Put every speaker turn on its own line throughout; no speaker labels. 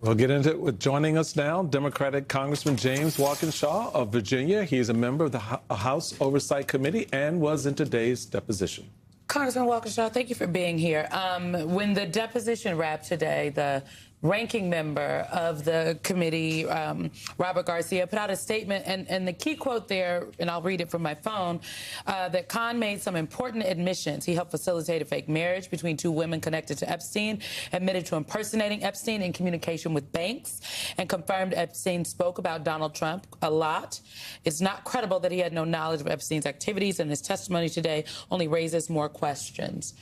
We'll get into it with joining us now, Democratic Congressman James Walkinshaw of Virginia. He's a member of the House Oversight Committee and was in today's deposition.
Congressman Walkinshaw, thank you for being here. When the deposition wrapped today, the ranking member of the committee, Robert Garcia, put out a statement, and the key quote there, and I'll read it from my phone, that Khan made some important admissions. He helped facilitate a fake marriage between two women connected to Epstein, admitted to impersonating Epstein in communication with banks, and confirmed Epstein spoke about Donald Trump a lot. It's not credible that he had no knowledge of Epstein's activities, and his testimony today only raises more questions.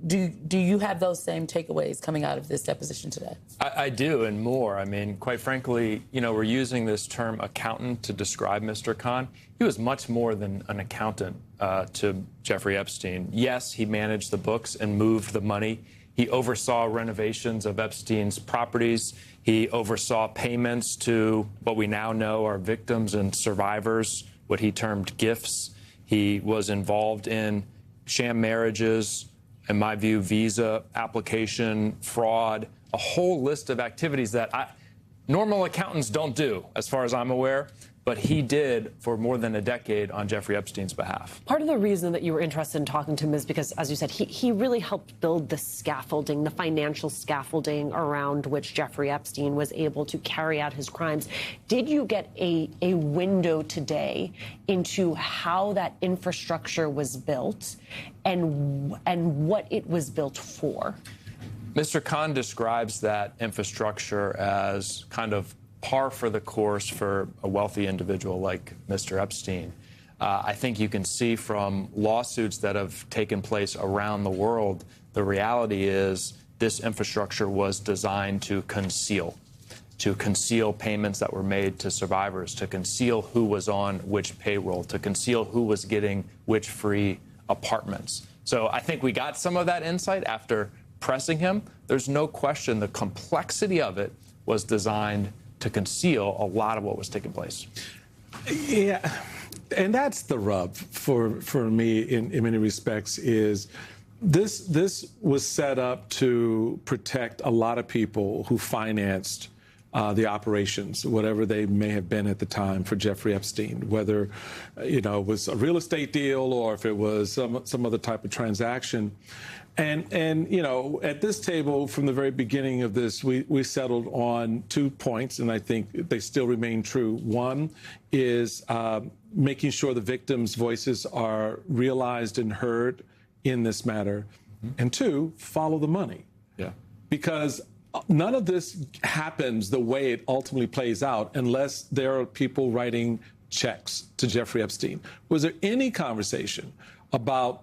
Do you have those same takeaways coming out of this deposition today?
I do, and more. I mean, quite frankly, you know, we're using this term accountant to describe Mr. Khan. He was much more than an accountant to Jeffrey Epstein. Yes, he managed the books and moved the money. He oversaw renovations of Epstein's properties. He oversaw payments to what we now know are victims and survivors, what he termed gifts. He was involved in sham marriages, in my view, visa application, fraud, a whole list of activities that normal accountants don't do, as far as I'm aware, but he did for more than a decade on Jeffrey Epstein's behalf.
Part of the reason that you were interested in talking to him is because, as you said, he really helped build the scaffolding, the financial scaffolding around which Jeffrey Epstein was able to carry out his crimes. Did you get a window today into how that infrastructure was built and what it was built for?
Mr. Khan describes that infrastructure as kind of par for the course for a wealthy individual like Mr. Epstein. I think you can see from lawsuits that have taken place around the world, the reality is this infrastructure was designed to conceal payments that were made to survivors, to conceal who was on which payroll, to conceal who was getting which free apartments. So I think we got some of that insight after pressing him. There's no question the complexity of it was designed to conceal a lot of what was taking place.
Yeah, and that's the rub for me in many respects is this was set up to protect a lot of people who financed the operations, whatever they may have been at the time for Jeffrey Epstein, whether, you know, it was a real estate deal or if it was some other type of transaction. And you know, at this table, from the very beginning of this, we settled on 2 points, and I think they still remain true. One is making sure the victims' voices are realized and heard in this matter. Mm-hmm. And 2, follow the money. Yeah. Because none of this happens the way it ultimately plays out unless there are people writing checks to Jeffrey Epstein. Was there any conversation about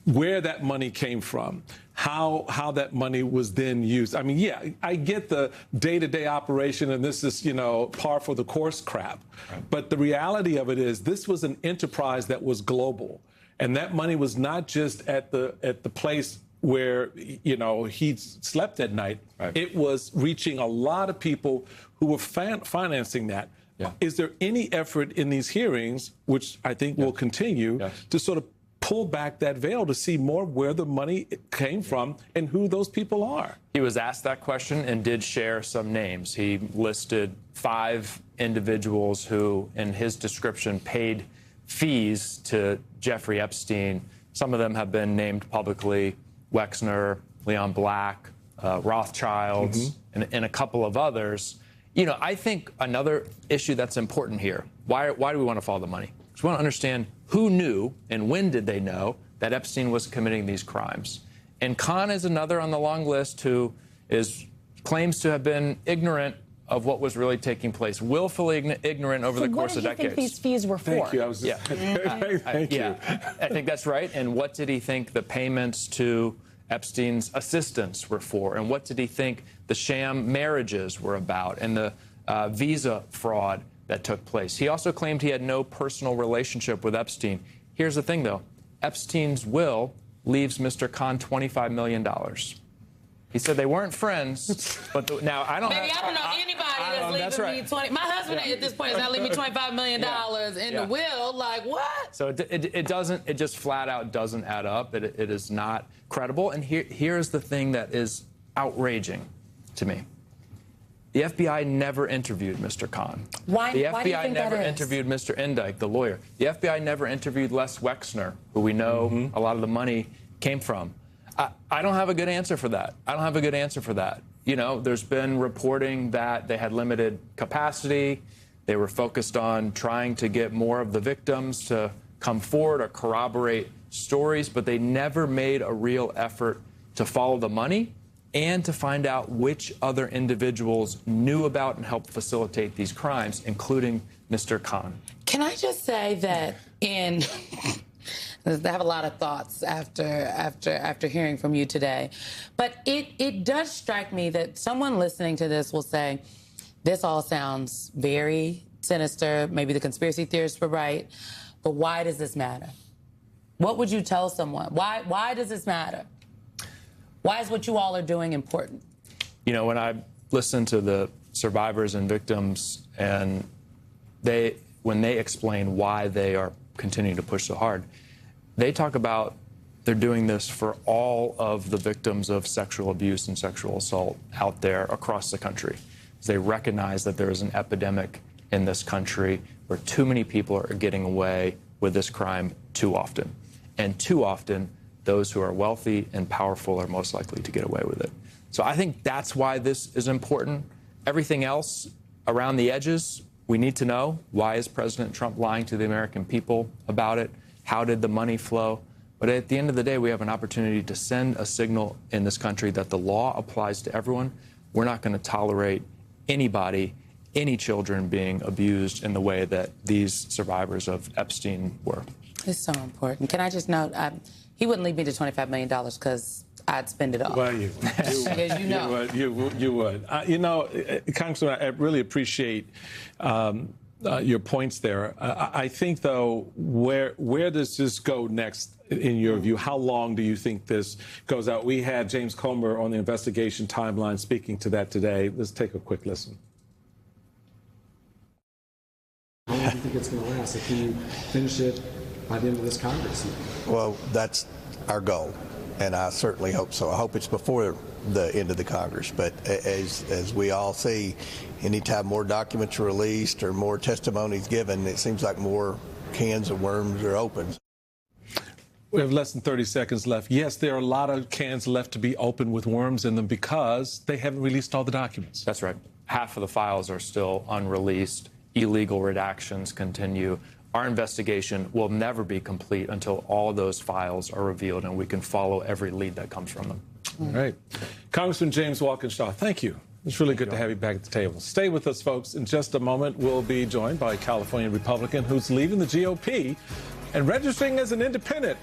where that money came from, how that money was then used? I mean, yeah, I get the day-to-day operation, and this is, you know, par for the course crap. Right. But the reality of it is this was an enterprise that was global, and that money was not just at the place where, you know, he slept at night. Right. It was reaching a lot of people who were financing that. Yeah. Is there any effort in these hearings, which I think will continue, to sort of pull back that veil to see more where the money came from and who those people are?
He was asked that question and did share some names. He listed 5 individuals who, in his description, paid fees to Jeffrey Epstein. Some of them have been named publicly: Wexner, Leon Black, Rothschilds, and a couple of others. You know, I think another issue that's important here, why do we want to follow the money? Because we want to understand who knew and when did they know that Epstein was committing these crimes. And Khan is another on the long list who claims to have been ignorant of what was really taking place, willfully ignorant over the course of decades.
What do you think these fees were for?
Thank you. Thank you.
I think that's right. And what did he think the payments to Epstein's assistants were for? And what did he think the sham marriages were about and the visa fraud that took place? He also claimed he had no personal relationship with Epstein. Here's the thing, though. Epstein's will leaves Mr. Khan $25 million. He said they weren't friends, but now I don't.
Maybe I don't know anybody that's leaving me 20. My husband at this point is not leaving me $25 million in the will. Like what?
So it doesn't. It just flat out doesn't add up. It is not credible. And here's the thing that is outraging to me. The FBI never interviewed Mr. Khan.
Why
The
do you
FBI
think
never
that is?
interviewed Mr. Endyke, the lawyer. The FBI never interviewed Les Wexner, who we know a lot of the money came from. I don't have a good answer for that. I don't have a good answer for that. You know, there's been reporting that they had limited capacity. They were focused on trying to get more of the victims to come forward or corroborate stories, but they never made a real effort to follow the money and to find out which other individuals knew about and helped facilitate these crimes, including Mr. Khan.
Can I just say that I have a lot of thoughts after hearing from you today, but it does strike me that someone listening to this will say, this all sounds very sinister, maybe the conspiracy theorists were right, but why does this matter? What would you tell someone? Why does this matter? Why is what you all are doing important?
You know, when I listen to the survivors and victims, and when they explain why they are continuing to push so hard, they talk about they're doing this for all of the victims of sexual abuse and sexual assault out there across the country. They recognize that there is an epidemic in this country where too many people are getting away with this crime too often. And too often, those who are wealthy and powerful are most likely to get away with it. So I think that's why this is important. Everything else around the edges, we need to know. Why is President Trump lying to the American people about it? How did the money flow? But at the end of the day, we have an opportunity to send a signal in this country that the law applies to everyone. We're not going to tolerate anybody, any children being abused in the way that these survivors of Epstein were.
It's so important. Can I just note, he wouldn't leave me to $25 million because I'd spend it all.
Well, you
As you know.
You would. You know, Congressman, I really appreciate your points there. I think, though, where does this go next, in your view? How long do you think this goes out? We had James Comer on the investigation timeline speaking to that today. Let's take a quick listen.
How long do you think it's going to last if you finish it by the end of this Congress?
Well, that's our goal, and I certainly hope so. I hope it's before the end of the Congress, but as we all see, anytime more documents are released or more testimonies given, it seems like more cans of worms are opened.
We have less than 30 seconds left. Yes, there are a lot of cans left to be open with worms in them because they haven't released all the documents.
That's right. Half of the files are still unreleased. Illegal redactions continue. Our investigation will never be complete until all those files are revealed and we can follow every lead that comes from them.
All right. Congressman James Walkinshaw, thank you. It's really good to have you back at the table. Stay with us, folks. In just a moment, we'll be joined by a California Republican who's leaving the GOP and registering as an independent.